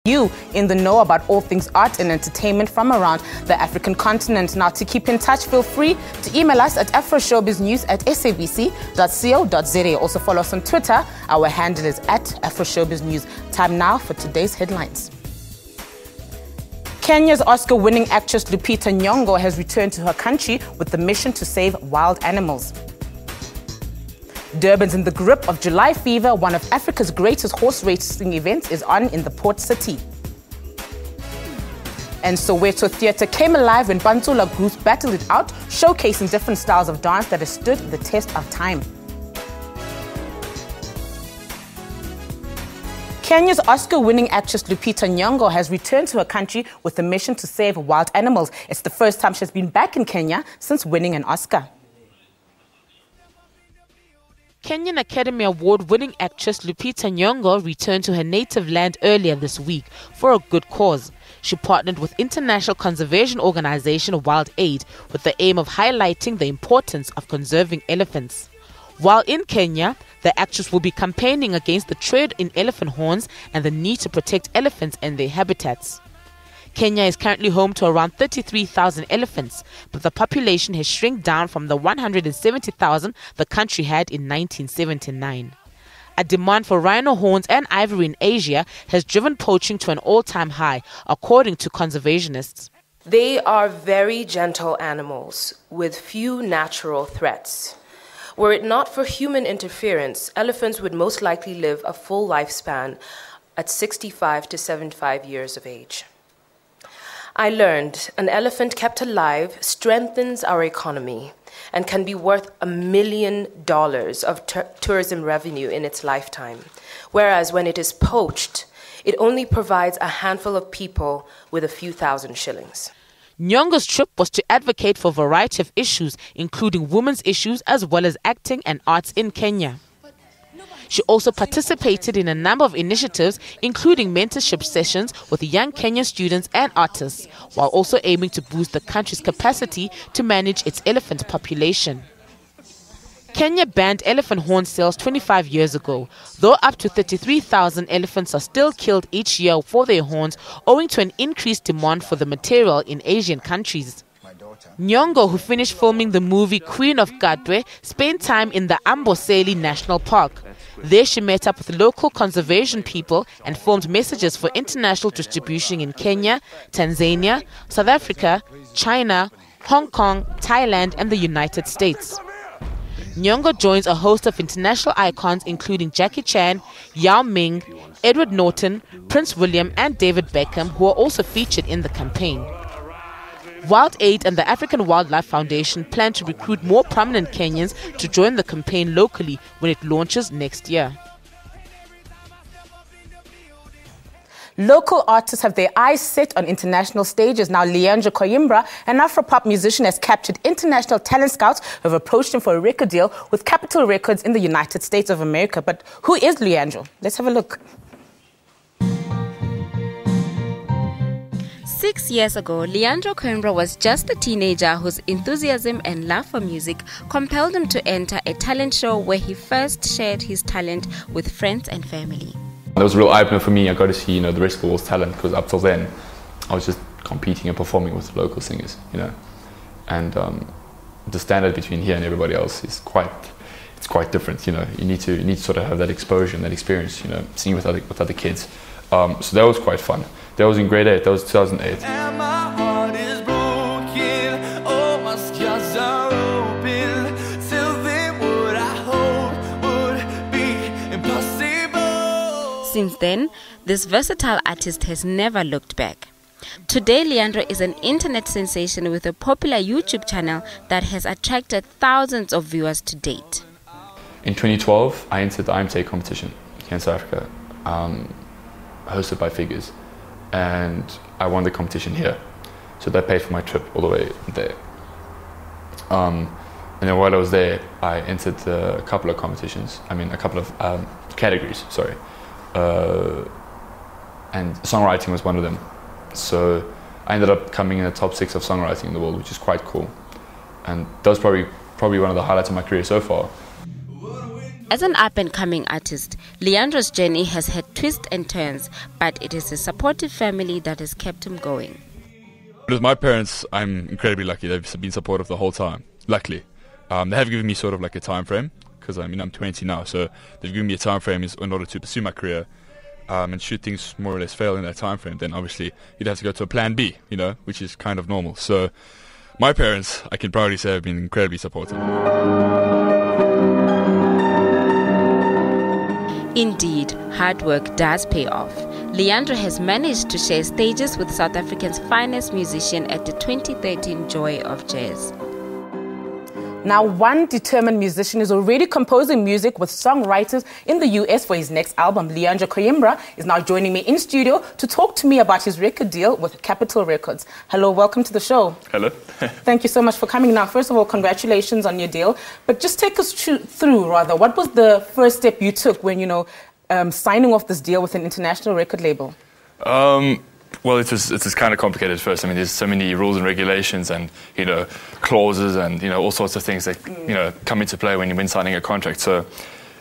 You in the know about all things art and entertainment from around the African continent. Now, to keep in touch, feel free to email us at afroshowbiznews@sabc.co.za. Also follow us on Twitter. Our handle is @afroshowbiznews. Time now for today's headlines. Kenya's Oscar-winning actress Lupita Nyong'o has returned to her country with the mission to save wild animals. Durban's in the grip of July fever. One of Africa's greatest horse racing events is on in the port city. And Soweto Theatre came alive when Bantula groups battled it out, showcasing different styles of dance that have stood the test of time. Kenya's Oscar-winning actress Lupita Nyong'o has returned to her country with a mission to save wild animals. It's the first time she's been back in Kenya since winning an Oscar. Kenyan Academy Award-winning actress Lupita Nyong'o returned to her native land earlier this week for a good cause. She partnered with international conservation organization Wild Aid with the aim of highlighting the importance of conserving elephants. While in Kenya, the actress will be campaigning against the trade in elephant horns and the need to protect elephants and their habitats. Kenya is currently home to around 33,000 elephants, but the population has shrunk down from the 170,000 the country had in 1979. A demand for rhino horns and ivory in Asia has driven poaching to an all-time high, according to conservationists. They are very gentle animals with few natural threats. Were it not for human interference, elephants would most likely live a full lifespan at 65 to 75 years of age. I learned an elephant kept alive strengthens our economy and can be worth $1 million of tourism revenue in its lifetime, whereas when it is poached, it only provides a handful of people with a few thousand shillings. Nyong'o's trip was to advocate for a variety of issues, including women's issues as well as acting and arts in Kenya. She also participated in a number of initiatives, including mentorship sessions with young Kenyan students and artists, while also aiming to boost the country's capacity to manage its elephant population. Kenya banned elephant horn sales 25 years ago, though up to 33,000 elephants are still killed each year for their horns, owing to an increased demand for the material in Asian countries. Nyong'o, who finished filming the movie Queen of Katwe, spent time in the Amboseli National Park. There she met up with local conservation people and filmed messages for international distribution in Kenya, Tanzania, South Africa, China, Hong Kong, Thailand and the United States. Nyong'o joins a host of international icons including Jackie Chan, Yao Ming, Edward Norton, Prince William and David Beckham, who are also featured in the campaign. Wild Aid and the African Wildlife Foundation plan to recruit more prominent Kenyans to join the campaign locally when it launches next year. Local artists have their eyes set on international stages. Now, Leandro Coimbra, an Afropop musician, has captured international talent scouts who have approached him for a record deal with Capitol Records in the United States of America. But who is Leandro? Let's have a look. 6 years ago, Leandro Coimbra was just a teenager whose enthusiasm and love for music compelled him to enter a talent show where he first shared his talent with friends and family. That was a real eye-opener for me. I got to see, the rest of the world's talent, because up till then, I was just competing and performing with local singers, and the standard between here and everybody else is quite different. You need to sort of have that exposure and that experience, singing with other kids. So that was quite fun. That was in grade 8, that was 2008. And my heart is broken, all my scars are open. Tell them what I hope would be impossible. Since then, this versatile artist has never looked back. Today, Leandro is an internet sensation with a popular YouTube channel that has attracted thousands of viewers to date. In 2012, I entered the IMTA competition here in South Africa, hosted by Figures. And I won the competition here, so that paid for my trip all the way there. And then while I was there, I entered a couple of competitions. A couple of categories. Sorry, and songwriting was one of them. So I ended up coming in the top 6 of songwriting in the world, which is quite cool. And that was probably one of the highlights of my career so far. As an up-and-coming artist, Leandro's journey has had twists and turns, but it is his supportive family that has kept him going. With my parents, I'm incredibly lucky. They've been supportive the whole time, luckily. They have given me sort of like a time frame, because I'm 20 now, so they've given me a time frame in order to pursue my career. And should things more or less fail in that time frame, then obviously you'd have to go to a plan B, which is kind of normal. So my parents, I can proudly say, have been incredibly supportive. Indeed, hard work does pay off. Leandro has managed to share stages with South Africa's finest musician at the 2013 Joy of Jazz. Now, one determined musician is already composing music with songwriters in the US for his next album. Leandro Coimbra is now joining me in studio to talk to me about his record deal with Capitol Records. Hello, welcome to the show. Hello. Thank you so much for coming. Now, first of all, congratulations on your deal. But just take us through, what was the first step you took when, signing off this deal with an international record label? Well, it was kind of complicated at first. I mean, there's so many rules and regulations and, clauses and, all sorts of things that, come into play when you're signing a contract. So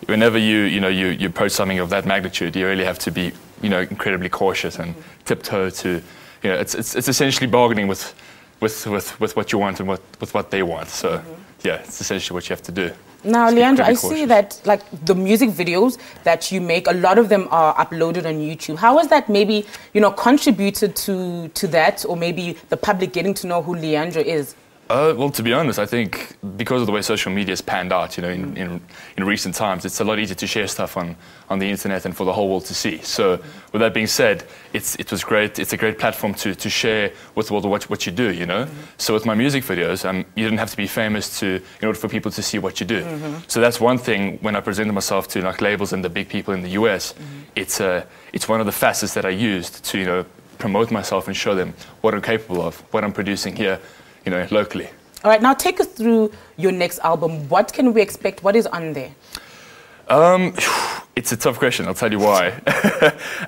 whenever you approach something of that magnitude, you really have to be, incredibly cautious and tiptoe to, it's essentially bargaining with what you want and with what they want. So, yeah, it's essentially what you have to do. Now, Leandro, I see that the music videos that you make, a lot of them are uploaded on YouTube. How has that maybe, contributed to that, or maybe the public getting to know who Leandro is? Well, to be honest, I think because of the way social media has panned out, in recent times, it's a lot easier to share stuff on the internet and for the whole world to see. So, with that being said, it was great. It's a great platform to share with the world what you do. So, with my music videos, you didn't have to be famous in order for people to see what you do. So that's one thing. When I presented myself to labels and the big people in the US, it's one of the facets that I used to promote myself and show them what I'm capable of, what I'm producing here. Locally. All right, now take us through your next album. What can we expect? What is on there? It's a tough question. I'll tell you why.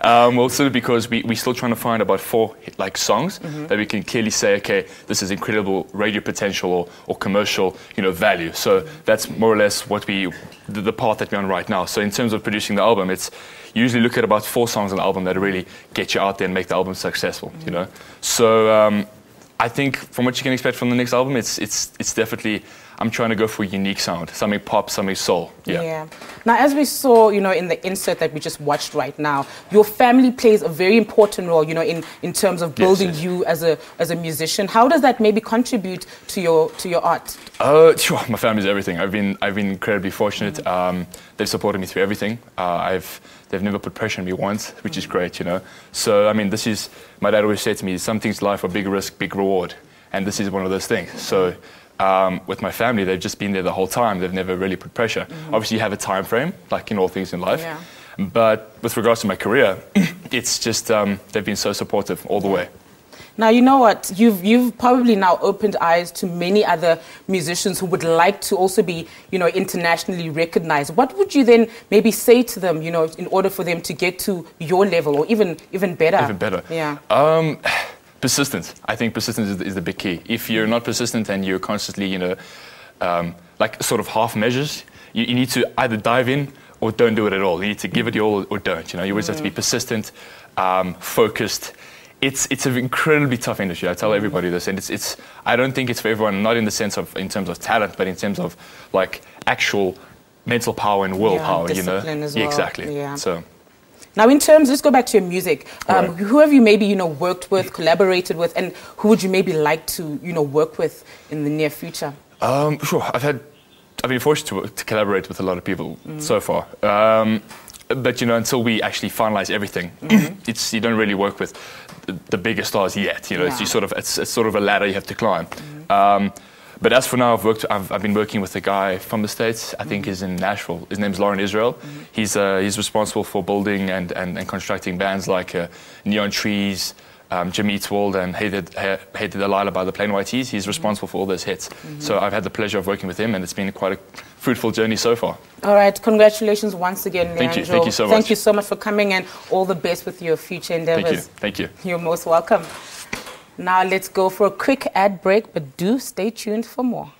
Well, sort of because we're still trying to find about 4 songs that we can clearly say, okay, this is incredible radio potential or commercial, value. So that's more or less what the path that we're on right now. So in terms of producing the album, it's usually look at about 4 songs on the album that really get you out there and make the album successful. So. I think from what you can expect from the next album, it's definitely, I'm trying to go for a unique sound, something pop, something soul. Yeah. Now, as we saw, in the insert that we just watched right now, your family plays a very important role, in terms of building you as a musician. How does that maybe contribute to your art? My family's everything. I've been incredibly fortunate. They've supported me through everything. They've never put pressure on me once, which is great, So, I mean, my dad always said to me, some things in life are big risk, big reward. And this is one of those things. So, with my family, they've just been there the whole time. They've never really put pressure. Obviously, you have a time frame, like in all things in life. Yeah. But with regards to my career, it's just, they've been so supportive all the way. Now, you know what? You've probably now opened eyes to many other musicians who would like to also be, internationally recognized. What would you then maybe say to them, in order for them to get to your level or even better? Even better. Yeah. Persistence. I think persistence is the big key. If you're not persistent and you're constantly, sort of half measures, you need to either dive in or don't do it at all. You need to give it your all or don't. You always have to be persistent, focused. It's an incredibly tough industry. I tell everybody this, and it's. I don't think it's for everyone. Not in terms of talent, but in terms of actual mental power and willpower. Discipline as well. Yeah, exactly. Yeah. So. Now, let's go back to your music. Who have you maybe worked with, collaborated with, and who would you maybe like to work with in the near future? Sure. I've been fortunate to collaborate with a lot of people so far. But until we actually finalize everything, you don't really work with the bigger stars yet. It's sort of a ladder you have to climb. But as for now, I've been working with a guy from the States. I think he's in Nashville. His name's Lauren Israel. He's responsible for building and constructing bands like Neon Trees, Jimmy Eats World, and Hey There Delilah by the Plain White T's. He's responsible for all those hits. So I've had the pleasure of working with him, and it's been quite a fruitful journey so far. All right, congratulations once again, Leandro. Thank you so much. Thank you so much for coming, and all the best with your future endeavors. Thank you. You're most welcome. Now let's go for a quick ad break, but do stay tuned for more.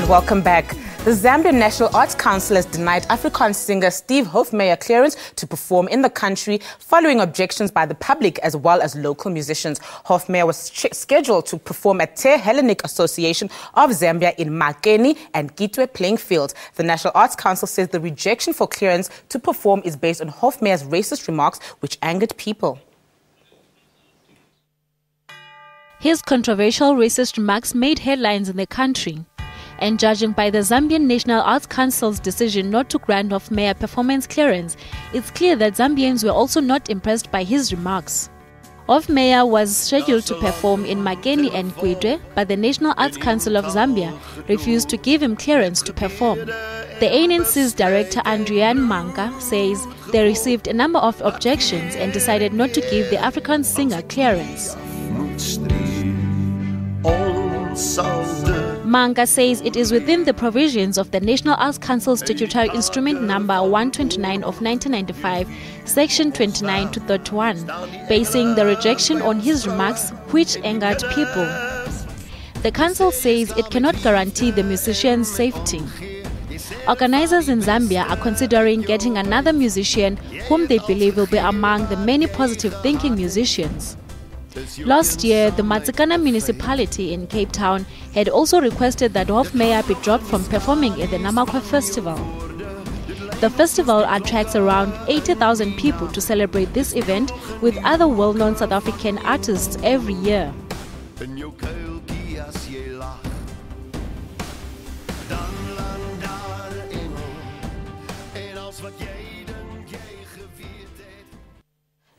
And welcome back. The Zambian National Arts Council has denied Afrikaans singer Steve Hofmeyer clearance to perform in the country following objections by the public as well as local musicians. Hofmeyer was scheduled to perform at Te Hellenic Association of Zambia in Makeni and Kitwe playing fields. The National Arts Council says the rejection for clearance to perform is based on Hofmeyer's racist remarks which angered people. His controversial racist remarks made headlines in the country. And judging by the Zambian National Arts Council's decision not to grant Hofmeyer performance clearance, it's clear that Zambians were also not impressed by his remarks. Hofmeyer was scheduled to perform in Makeni and Kitwe, but the National Arts Council of Zambia refused to give him clearance to perform. The ANC's director Adrian Manga says they received a number of objections and decided not to give the Afrikaans singer clearance. Manga says it is within the provisions of the National Arts Council Statutory Instrument Number 129 of 1995, Section 29 to 31, basing the rejection on his remarks which angered people. The council says it cannot guarantee the musician's safety. Organizers in Zambia are considering getting another musician whom they believe will be among the many positive-thinking musicians. Last year, the Matsikana municipality in Cape Town had also requested that Hofmeyer be dropped from performing at the Namakwa Festival. The festival attracts around 80,000 people to celebrate this event with other well-known South African artists every year.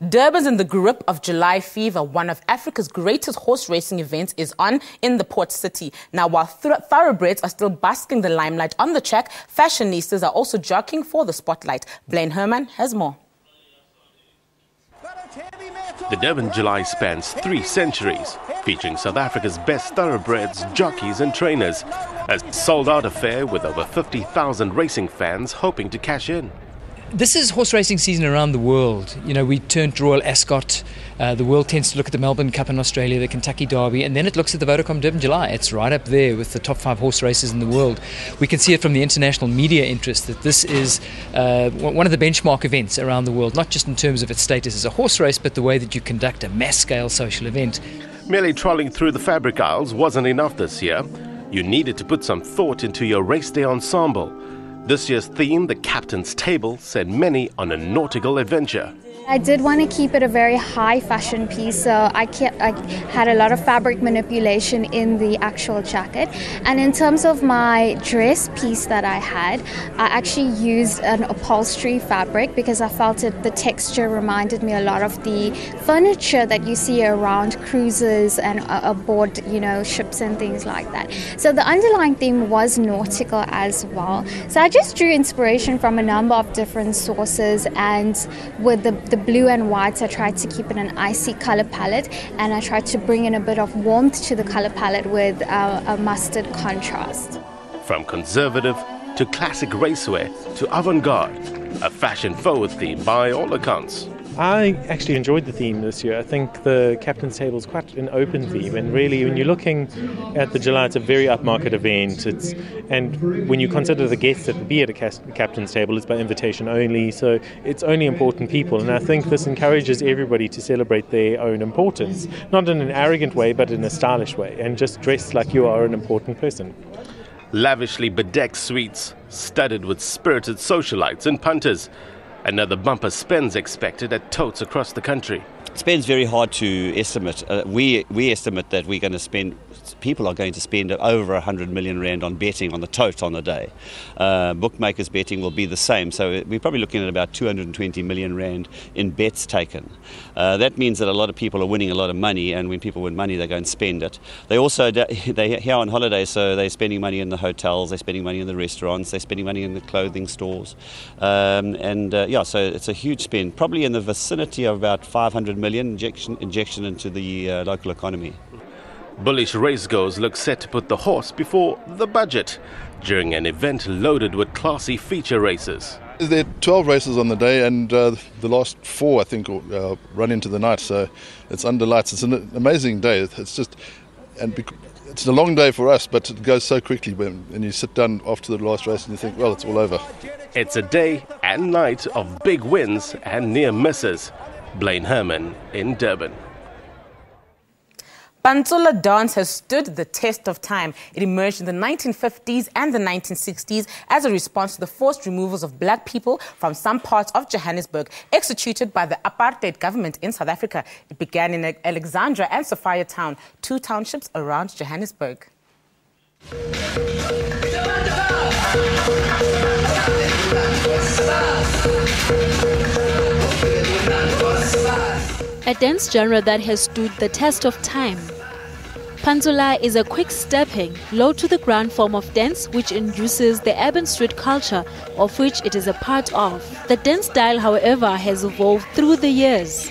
Durban's in the grip of July fever. One of Africa's greatest horse racing events is on in the port city. Now, while thoroughbreds are still basking the limelight on the track, fashionistas are also jockeying for the spotlight. Blaine Herman has more. The Durban July spans 3 centuries, featuring South Africa's best thoroughbreds, jockeys and trainers. A sold-out affair with over 50,000 racing fans hoping to cash in. This is horse racing season around the world. You know, we turn to Royal Ascot. The world tends to look at the Melbourne Cup in Australia, the Kentucky Derby, and then it looks at the Vodacom Durban July. It's right up there with the top 5 horse races in the world. We can see it from the international media interest that this is one of the benchmark events around the world, not just in terms of its status as a horse race, but the way that you conduct a mass-scale social event. Merely trolling through the fabric aisles wasn't enough this year. You needed to put some thought into your race day ensemble. This year's theme, the Captain's Table, sent many on a nautical adventure. I did want to keep it a very high fashion piece, so I had a lot of fabric manipulation in the actual jacket. And in terms of my dress piece that I had, I actually used an upholstery fabric because I felt the texture reminded me a lot of the furniture that you see around cruises and aboard, ships and things like that. So the underlying theme was nautical as well. So I just drew inspiration from a number of different sources, and with the blue and whites, I tried to keep it an icy color palette, and I tried to bring in a bit of warmth to the color palette with a mustard contrast. From conservative to classic racewear to avant-garde, a fashion-forward theme by all accounts. I actually enjoyed the theme this year. I think the Captain's Table is quite an open theme, and really when you're looking at the July, it's a very upmarket event. And when you consider the guests that would be at a Captain's Table, it's by invitation only, so it's only important people. And I think this encourages everybody to celebrate their own importance, not in an arrogant way, but in a stylish way, and just dress like you are an important person. Lavishly bedecked suites, studded with spirited socialites and punters. Another bumper spends expected at totes across the country. Spend's very hard to estimate. We estimate that people are going to spend over 100 million rand on betting on the tote on the day. Bookmakers betting will be the same, so we're probably looking at about 220 million rand in bets taken. That means that a lot of people are winning a lot of money, and when people win money, they go and spend it. They're here on holiday, so they're spending money in the hotels, they're spending money in the restaurants, they're spending money in the clothing stores, so it's a huge spend, probably in the vicinity of about 500 million injection into the local economy. Bullish racegoers look set to put the horse before the budget during an event loaded with classy feature races. There are 12 races on the day, and the last 4, I think, run into the night, so it's under lights. It's an amazing day. It's just, and it's a long day for us, but it goes so quickly when you sit down after the last race and you think, well, it's all over. It's a day and night of big wins and near misses. Blaine Herman in Durban. Pantsula dance has stood the test of time. It emerged in the 1950s and the 1960s as a response to the forced removals of black people from some parts of Johannesburg, executed by the apartheid government in South Africa. It began in Alexandra and Sophia Town, 2 townships around Johannesburg. A dance genre that has stood the test of time. Pantsula is a quick-stepping, low-to-the-ground form of dance which induces the urban street culture of which it is a part of. The dance style, however, has evolved through the years.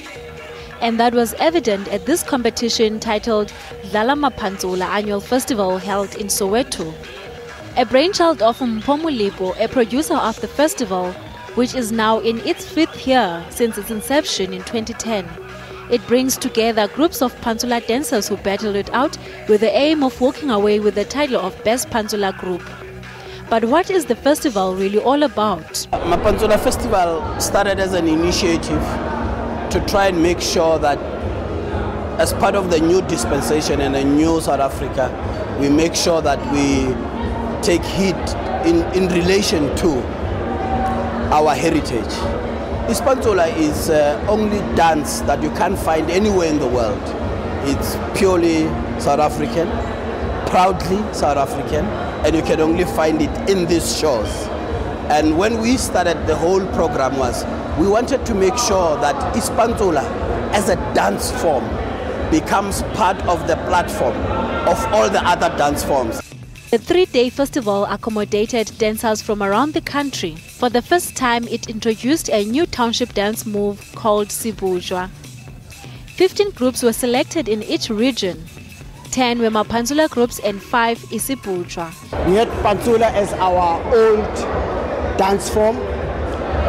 And that was evident at this competition titled Dlala Mapantsula Annual Festival held in Soweto. A brainchild of Mpho Lipo, a producer of the festival, which is now in its 5th year since its inception in 2010. It brings together groups of Pantsula dancers who battle it out with the aim of walking away with the title of Best Pantsula Group. But what is the festival really all about? Mapantsula Festival started as an initiative to try and make sure that as part of the new dispensation and a new South Africa, we make sure that we take heed in relation to our heritage. Pantsula is only dance that you can't find anywhere in the world. It's purely South African, proudly South African, and you can only find it in these shores. And when we started, the whole program was, we wanted to make sure that Pantsula as a dance form becomes part of the platform of all the other dance forms. The 3-day festival accommodated dancers from around the country. For the first time, it introduced a new township dance move called Sibujwa. 15 groups were selected in each region. 10 were Mapantsula groups and 5 Isibujwa. We had Pantsula as our old dance form.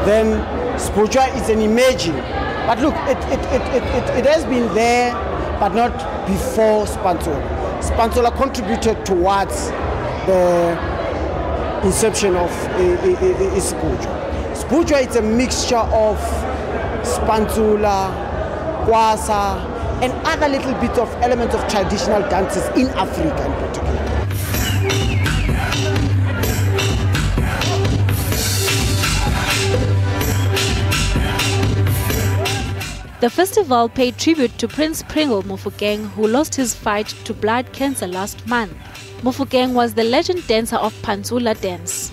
Then Sibujwa is an emerging. But look, it has been there, but not before Pantsula. Pantsula contributed towards the inception of Sibujwa. Sibujwa is a mixture of Pantsula, Kwasa, and other little bits of elements of traditional dances in Africa in particular. The festival paid tribute to Prince Pringle Mofokeng, who lost his fight to blood cancer last month. Mofokeng was the legend dancer of Pantsula dance.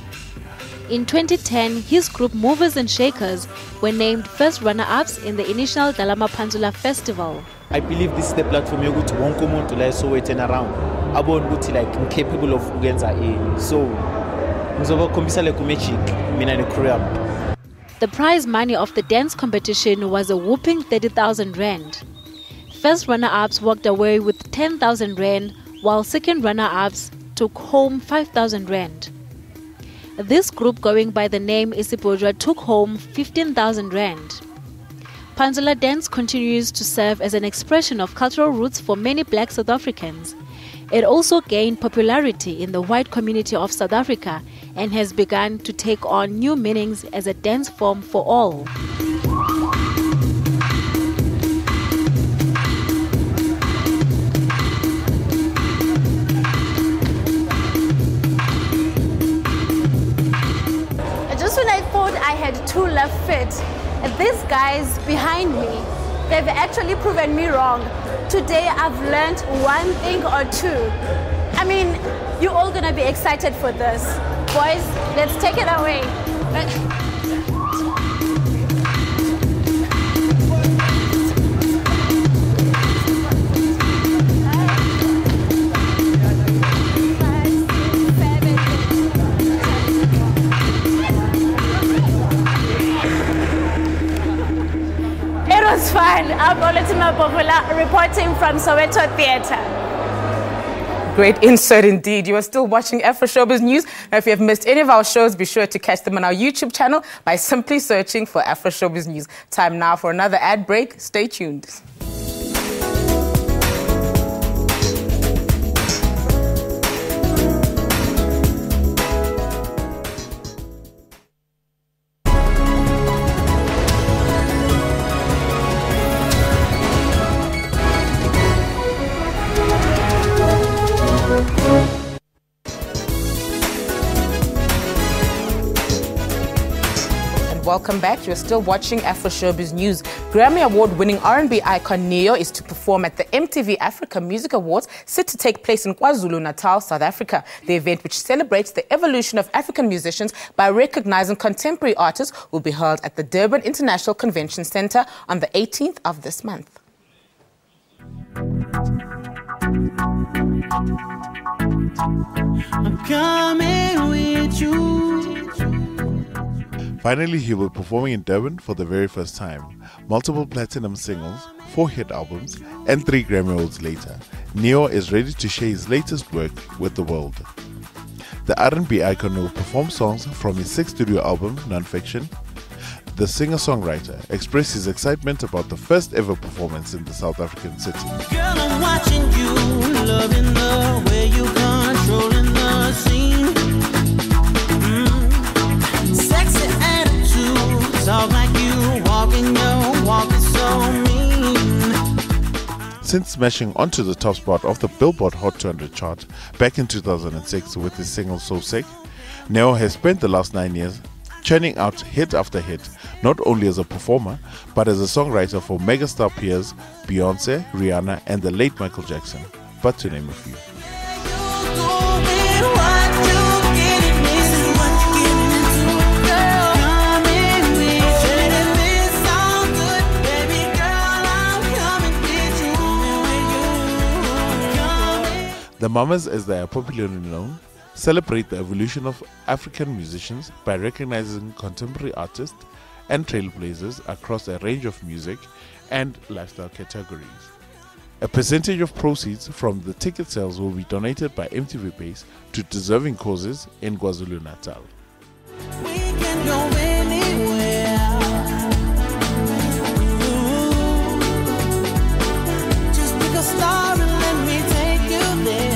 In 2010, his group Movers and Shakers were named first runner-ups in the initial Dlala Mapantsula Festival. I believe this is the platform yokuthi wonke umuntu la eSoweto and around abone ukuthi like I'm capable of ukwenza ini. So ngizobakhombisa like magic mina ne-crew yami. The prize money of the dance competition was a whopping 30,000 rand. First runner-ups walked away with 10,000 rand, while second runner-ups took home 5,000 rand. This group, going by the name Isibujwa, took home 15,000 rand. Pantsula dance continues to serve as an expression of cultural roots for many black South Africans. It also gained popularity in the white community of South Africa and has begun to take on new meanings as a dance form for all. Just when I thought I had 2 left feet, these guys behind me, they've actually proven me wrong. Today I've learned 1 thing or 2. I mean, you're all gonna be excited for this. Boys, let's take it away. It was fun. I'm Olatima Bovola reporting from Soweto Theatre. Great insight indeed. You are still watching Afroshowbiz News. Now, if you have missed any of our shows, be sure to catch them on our YouTube channel by simply searching for Afroshowbiz News. Time now for another ad break. Stay tuned. welcome back. You're still watching Afroshowbiz News. Grammy Award-winning R&B icon Neo is to perform at the MTV Africa Music Awards, set to take place in KwaZulu-Natal, South Africa. The event, which celebrates the evolution of African musicians by recognizing contemporary artists, will be held at the Durban International Convention Center on the 18th of this month. I'm coming with you. Finally, he will be performing in Durban for the very first time. Multiple platinum singles, 4 hit albums, and 3 Grammy Awards later, Neo is ready to share his latest work with the world. The R&B icon will perform songs from his 6th studio album, Nonfiction. The singer-songwriter expressed his excitement about the first ever performance in the South African city. Girl, I'm watching you, loving the way you controlling the scene. Sexy attitude, talk like you walking your walk is so mean. Since smashing onto the top spot of the Billboard Hot 200 chart back in 2006 with his single So Sick, Neo has spent the last 9 years churning out hit after hit, not only as a performer, but as a songwriter for megastar peers Beyonce, Rihanna, and the late Michael Jackson, but to name a few. The Mamas, as they are popularly known, celebrate the evolution of African musicians by recognizing contemporary artists and trailblazers across a range of music and lifestyle categories. A percentage of proceeds from the ticket sales will be donated by MTV Base to deserving causes in KwaZulu-Natal. We can go anywhere. Just pick a star and let me take you there.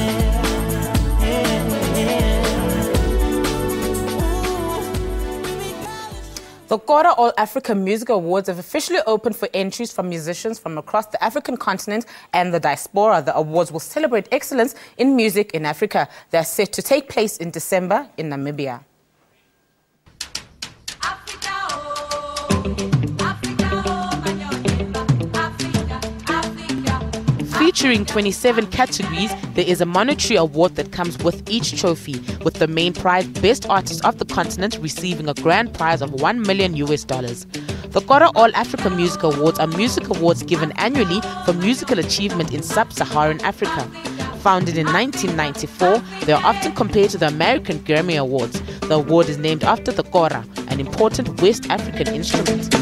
The Kora All Africa Music Awards have officially opened for entries from musicians from across the African continent and the diaspora. The awards will celebrate excellence in music in Africa. They are set to take place in December in Namibia. Featuring 27 categories, there is a monetary award that comes with each trophy, with the main prize, Best Artist of the Continent, receiving a grand prize of $1 million. The Kora All Africa Music Awards are music awards given annually for musical achievement in sub-Saharan Africa. Founded in 1994, they are often compared to the American Grammy Awards. The award is named after the kora, an important West African instrument.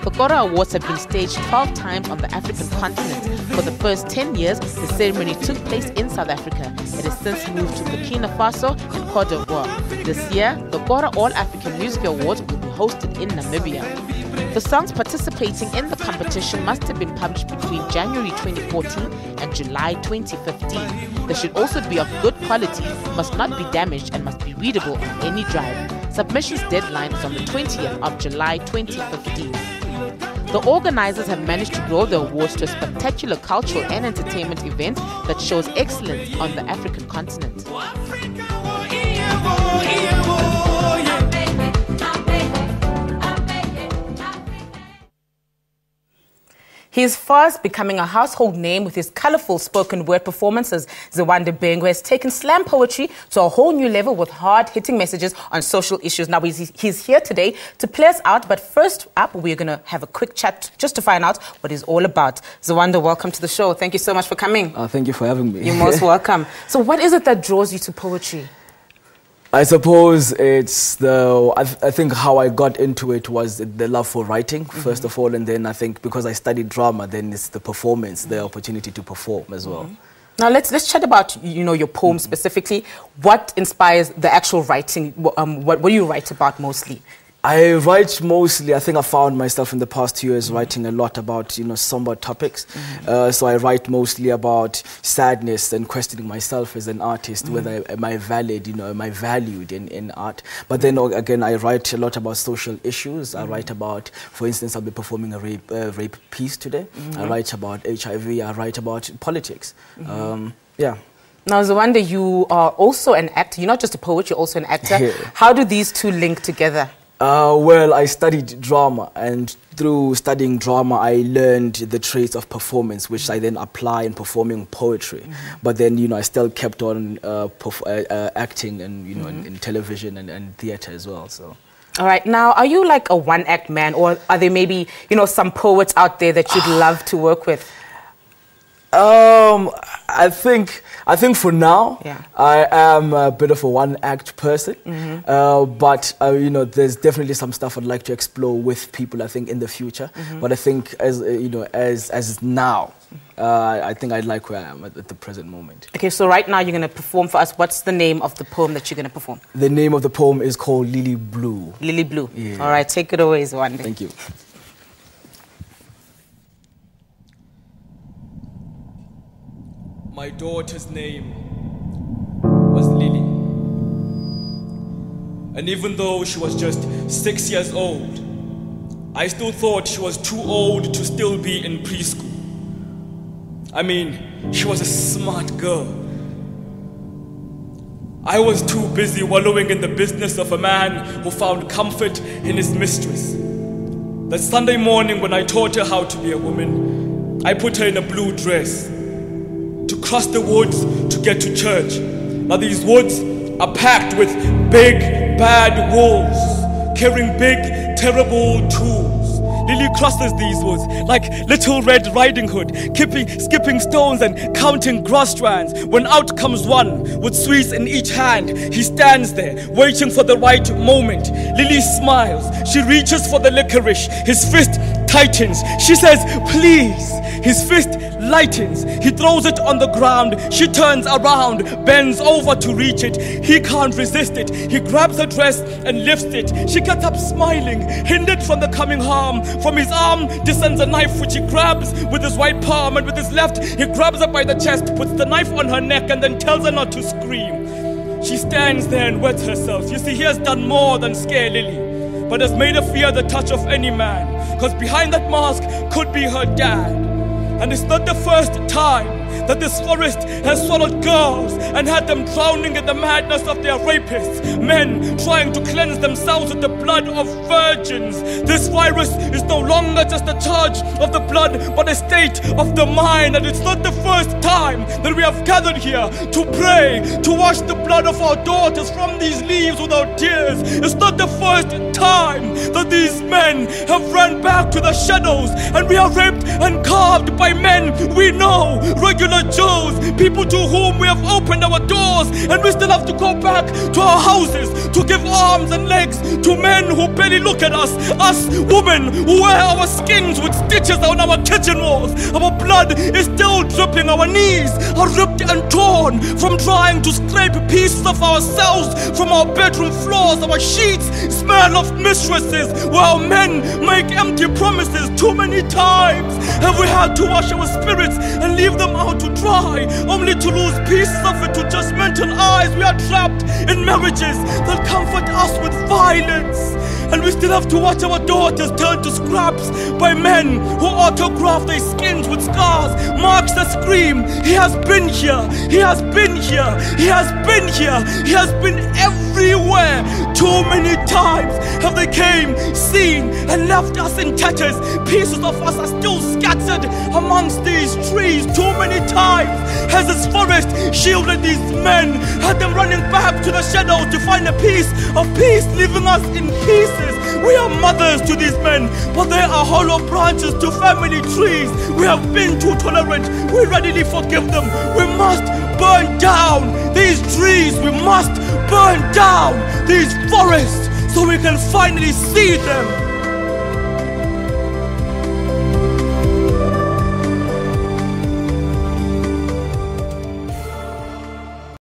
The Kora Awards have been staged 12 times on the African continent. For the first 10 years, the ceremony took place in South Africa. It has since moved to Burkina Faso and Côte d'Ivoire. This year, the Kora All African Music Awards will be hosted in Namibia. The songs participating in the competition must have been published between January 2014 and July 2015. They should also be of good quality, must not be damaged, and must be readable on any drive. Submissions deadline is on the 20th of July 2015. The organizers have managed to grow the awards to a spectacular cultural and entertainment event that shows excellence on the African continent. He is fast becoming a household name with his colorful spoken word performances. Zawande Bengwe has taken slam poetry to a whole new level with hard-hitting messages on social issues. Now, he's here today to play us out, but first up, we're going to have a quick chat just to find out what he's all about. Zawande, welcome to the show. Thank you so much for coming. Thank you for having me. You're most welcome. So what is it that draws you to poetry? I suppose it's I think how I got into it was the love for writing, first of all, and then I think because I studied drama, then it's the performance, the opportunity to perform as well. Now let's chat about your poem specifically. What inspires the actual writing? What do you write about mostly? I write mostly, I think I found myself in the past 2 years writing a lot about, somber topics. So I write mostly about sadness and questioning myself as an artist, whether am I valid, am I valued in art. But then again, I write a lot about social issues. I write about, for instance, I'll be performing a rape piece today. I write about HIV, I write about politics. Yeah. Now, Zawanda, you are also an actor. You're not just a poet, you're also an actor. Yeah. How do these two link together? Well, I studied drama, and through studying drama, I learned the traits of performance, which I then apply in performing poetry. But then, I still kept on acting and, in television and theatre as well. So. All right. Now, are you like a one-act man, or are there maybe, some poets out there that you'd love to work with? I think for now, I am a bit of a one-act person. But there's definitely some stuff I'd like to explore with people, I think, in the future. But I think as now, I think I like where I am at the present moment. Okay, so right now you're going to perform for us. What's the name of the poem that you're going to perform? The name of the poem is called Lily Blue. Lily Blue. Yeah. All right, take it away, Zwande. Thank you. My daughter's name was Lily. And even though she was just 6 years old, I still thought she was too old to still be in preschool. I mean, she was a smart girl. I was too busy wallowing in the business of a man who found comfort in his mistress. That Sunday morning when I taught her how to be a woman, I put her in a blue dress to cross the woods to get to church. Now these woods are packed with big, bad wolves, carrying big, terrible tools. Lily crosses these woods like Little Red Riding Hood, skipping stones and counting grass strands. When out comes one with sweets in each hand, he stands there waiting for the right moment. Lily smiles, she reaches for the licorice, his fist tightens. She says, please. His fist lightens, he throws it on the ground. She turns around, bends over to reach it. He can't resist it. He grabs her dress and lifts it. She gets up smiling, hindered from the coming harm. From his arm descends a knife which he grabs with his right palm, and with his left he grabs her by the chest, puts the knife on her neck and then tells her not to scream. She stands there and wets herself. You see, he has done more than scare Lily, but has made her fear the touch of any man, because behind that mask could be her dad. And it's not the first time that this forest has swallowed girls and had them drowning in the madness of their rapists, men trying to cleanse themselves with the blood of virgins. This virus is no longer just a charge of the blood, but a state of the mind. And it's not the first time that we have gathered here to pray, to wash the blood of our daughters from these leaves without tears. It's not the first time that these men have run back to the shadows and we are raped and carved by men we know, regular Joes, people to whom we have opened our doors, and we still have to go back to our houses to give arms and legs to men who barely look at us women who wear our skins with stitches on our kitchen walls. Our blood is still dripping, our knees are ripped and torn from trying to scrape pieces of ourselves from our bedroom floors. Our sheets smell of mistresses where our men make empty promises. Too many times have we had to wash our spirits and leave them out to dry, only to lose pieces of it to judgmental eyes. We are trapped in marriages that comfort us with violence, and we still have to watch our daughters turn to scraps by men who autograph their skins with scars. Marks that scream, he has been here, he has been here, he has been here, he has been everywhere. Too many times have they came, seen, and left us in tatters. Pieces of us are still scattered amongst these trees. Too many times has this forest shielded these men, had them running back to the shadows to find a piece of peace, leaving us in pieces. We are mothers to these men, but they are hollow branches to family trees. We have been too tolerant, we readily forgive them. We must burn down these trees, we must burn down these forests so we can finally see them.